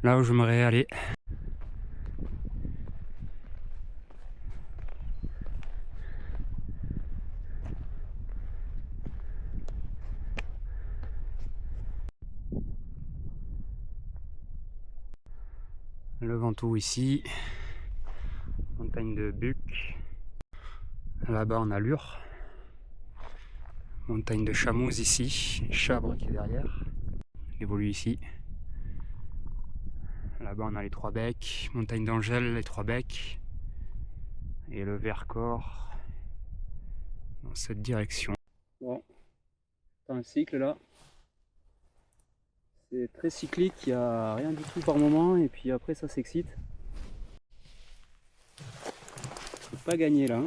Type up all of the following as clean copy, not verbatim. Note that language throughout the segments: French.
là où j'aimerais aller. Le Ventoux ici, montagne de Buc. Là-bas on a Lure, montagne de Chamouze ici, Chabre qui est derrière, évolue ici. Là-bas on a les Trois Becs, montagne d'Angèle, les Trois Becs, et le Vercors dans cette direction. Bon, c'est un cycle là, c'est très cyclique, il n'y a rien du tout par moment, et puis après ça s'excite. Je peux pas gagner là.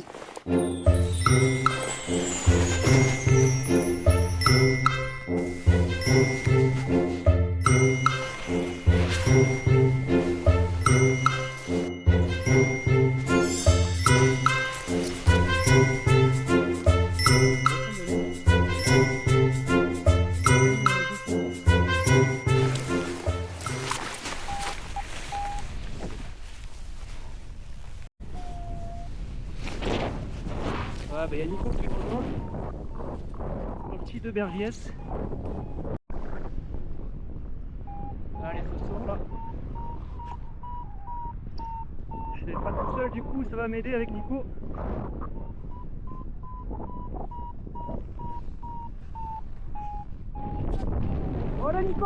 Ah bah il y a Nico qui est content. Mon petit de Bergiès. Allez, ce soir là. Je vais pas tout seul, du coup ça va m'aider avec Nico. Voilà Nico!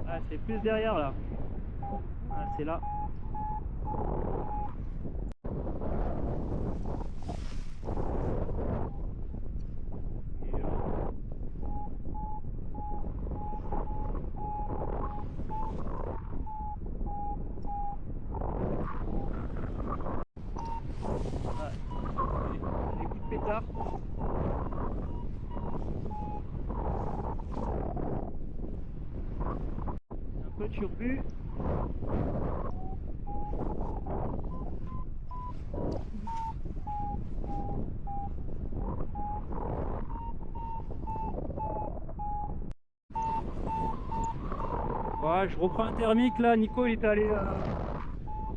Ah, c'est plus derrière là. Ah, c'est là. Ah, les coups de pétard. Un peu turbu. Ouais, je reprends un thermique là. Nico il est allé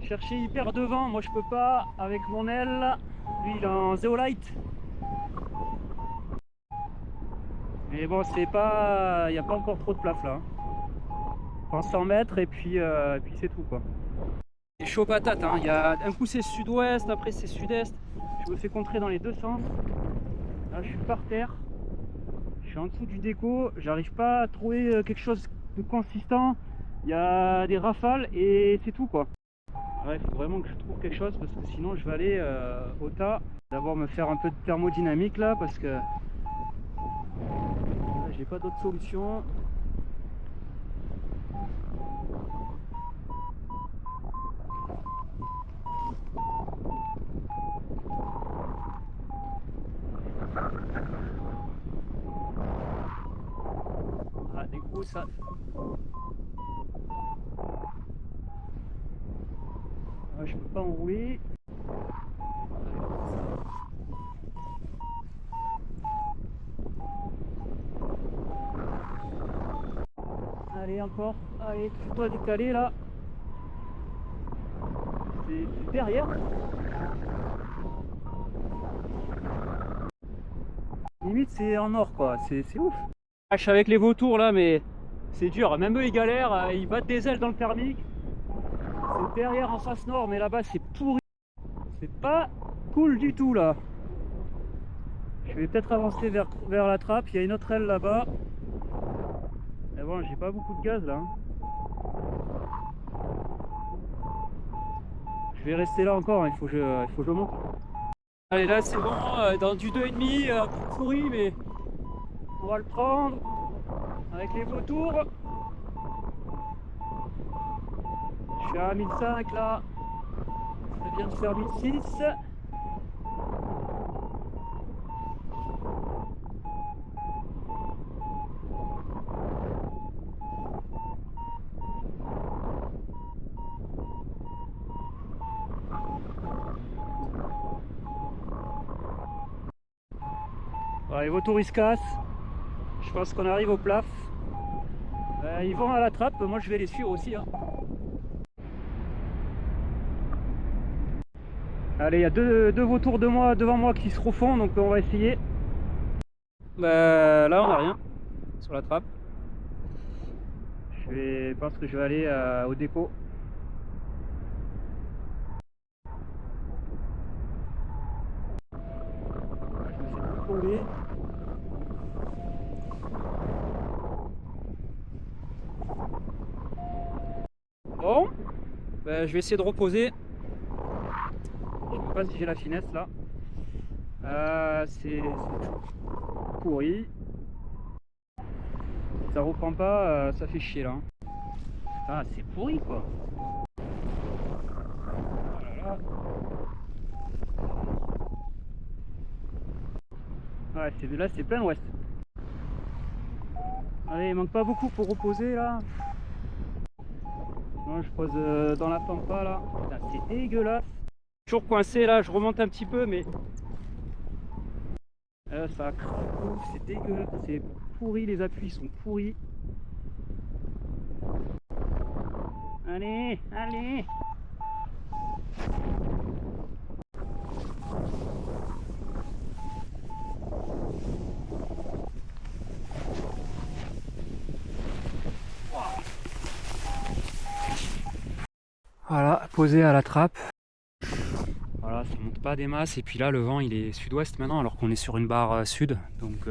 chercher hyper devant. Moi je peux pas avec mon aile. Lui il est en Zeolite. Mais bon, c'est pas. Il n'y a pas encore trop de plaf là. Prends 100 mètres et puis c'est tout quoi. C'est chaud patate, hein. Il y a, un coup c'est sud-ouest, après c'est sud-est. Je me fais contrer dans les deux sens. Là je suis par terre. Je suis en dessous du déco. J'arrive pas à trouver quelque chose de consistant. Il y a des rafales et c'est tout quoi. Ouais, il faut vraiment que je trouve quelque chose parce que sinon je vais aller au tas. D'abord me faire un peu de thermodynamique là parce que là, j'ai pas d'autre solution. Ah, des gros ça. Ah, je peux pas enrouler. Allez encore, allez, fais-toi décaler là. C'est derrière. Limite c'est en or quoi, c'est ouf. Ah, je suis avec les vautours là mais c'est dur, même eux ils galèrent, ils battent des ailes dans le thermique. C'est derrière en face nord mais là-bas c'est pourri. C'est pas cool du tout là. Je vais peut-être avancer vers la trappe, il y a une autre aile là-bas. Mais bon, j'ai pas beaucoup de gaz là. Je vais rester là encore, il faut que je monte. Allez là c'est bon, dans du 2,5, pourri mais on va le prendre avec les vautours. Je suis à 1005 là, ça vient de faire 1006. Alors, les vautours ils se cassent. Je pense qu'on arrive au plaf. Ils vont à la trappe, moi je vais les suivre aussi. Hein. Allez, il y a deux vautours devant moi qui se refont, donc on va essayer. Là on n'a rien sur la trappe. Je pense que je vais aller au déco. Je vais essayer de tomber. Bon, je vais essayer de reposer. Je ne sais pas si j'ai la finesse là. C'est pourri. Si ça reprend pas, ça fait chier là. Ah, c'est pourri quoi. Oh là là. Ouais, là c'est plein ouest. Allez, il manque pas beaucoup pour reposer là. Moi je pose dans la pampa là. C'est dégueulasse. Toujours coincé là, je remonte un petit peu mais ça craque, c'est dégueulasse, c'est pourri, les appuis sont pourris. Allez, allez. Voilà, posé à la trappe. Voilà, ça monte pas des masses et puis là le vent il est sud-ouest maintenant alors qu'on est sur une barre sud, donc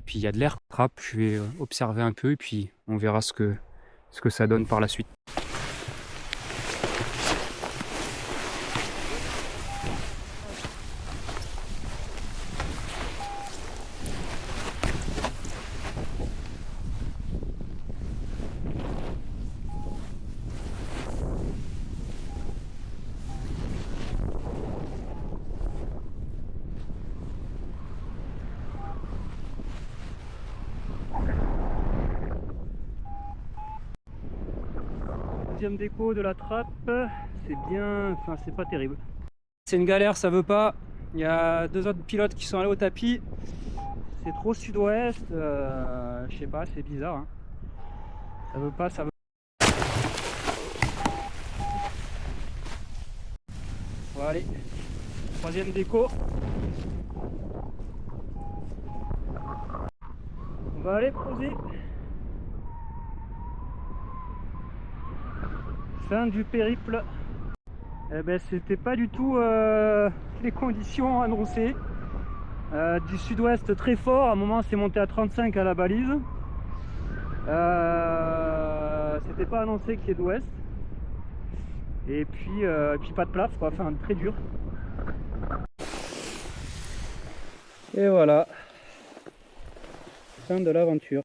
puis il y a de l'air trappe. Je vais observer un peu et puis on verra ce que ça donne par la suite. Deuxième déco de la trappe, c'est bien, enfin c'est pas terrible. C'est une galère, ça veut pas. Il y a deux autres pilotes qui sont allés au tapis. C'est trop sud-ouest, je sais pas, c'est bizarre. Hein. Ça veut pas, ça veut. Bon allez, troisième déco. On va aller poser. Fin du périple. Eh ben, c'était pas du tout les conditions annoncées. Du sud-ouest très fort, à un moment c'est monté à 35 à la balise. C'était pas annoncé qu'il y ait d'ouest. Et puis pas de plaf quoi, enfin très dur. Et voilà, fin de l'aventure.